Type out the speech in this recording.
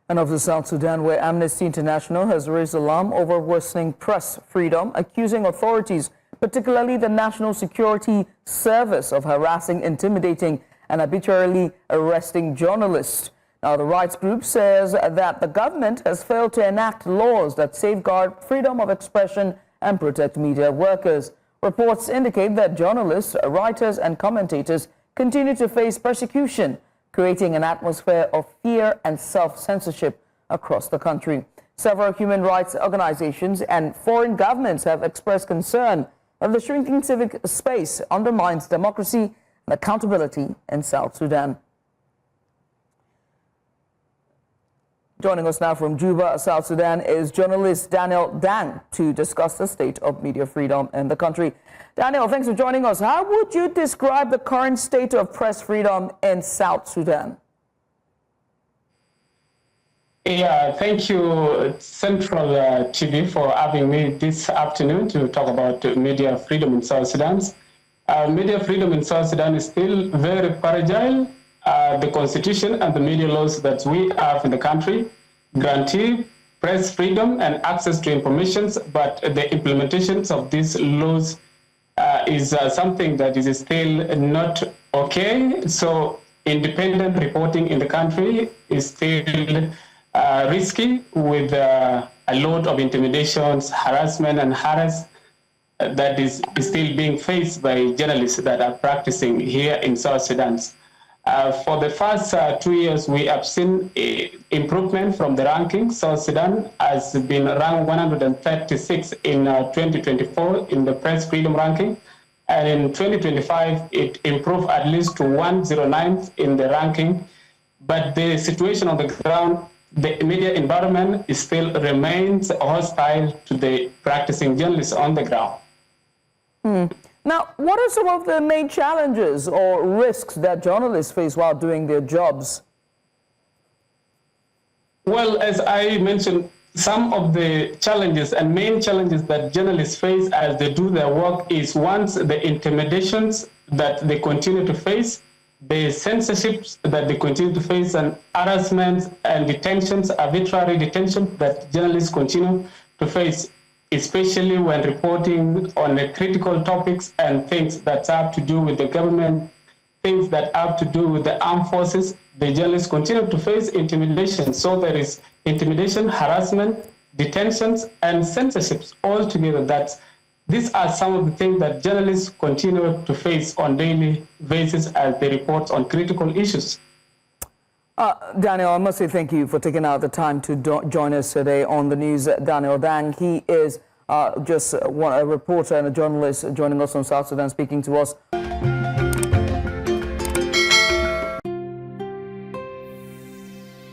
And of the South Sudan, where Amnesty International has raised alarm over worsening press freedom, accusing authorities, particularly the National Security Service, of harassing, intimidating, and arbitrarily arresting journalists. Now, the rights group says that the government has failed to enact laws that safeguard freedom of expression and protect media workers. Reports indicate that journalists, writers, and commentators continue to face persecution, creating an atmosphere of fear and self-censorship across the country. Several human rights organizations and foreign governments have expressed concern that the shrinking civic space undermines democracy and accountability in South Sudan. Joining us now from Juba, South Sudan, is journalist Daniel Dang to discuss the state of media freedom in the country. Daniel, thanks for joining us. How would you describe the current state of press freedom in South Sudan? Yeah, thank you, Central TV, for having me this afternoon to talk about media freedom in South Sudan. Media freedom in South Sudan is still very fragile. The constitution and the media laws that we have in the country guarantee press freedom and access to information, but the implementations of these laws is something that is still not okay. So independent reporting in the country is still risky, with a lot of intimidations, harassment, and harass that is still being faced by journalists that are practicing here in South Sudan. For the first 2 years, we have seen improvement from the ranking. South Sudan has been ranked 136 in 2024 in the press freedom ranking. And in 2025, it improved at least to 109th in the ranking. But the situation on the ground, the media environment still remains hostile to the practicing journalists on the ground. Now, what are some of the main challenges or risks that journalists face while doing their jobs? Well, as I mentioned, some of the challenges and main challenges that journalists face as they do their work is, once, the intimidations that they continue to face, the censorships that they continue to face, and harassments and detentions, arbitrary detention that journalists continue to face, especially when reporting on the critical topics and things that have to do with the government, things that have to do with the armed forces. The journalists continue to face intimidation. So there is intimidation, harassment, detentions, and censorships all together. These are some of the things that journalists continue to face on a daily basis as they report on critical issues. Daniel, I must say thank you for taking out the time to join us today on the news. Daniel Dang, he is just a reporter and a journalist joining us from South Sudan, speaking to us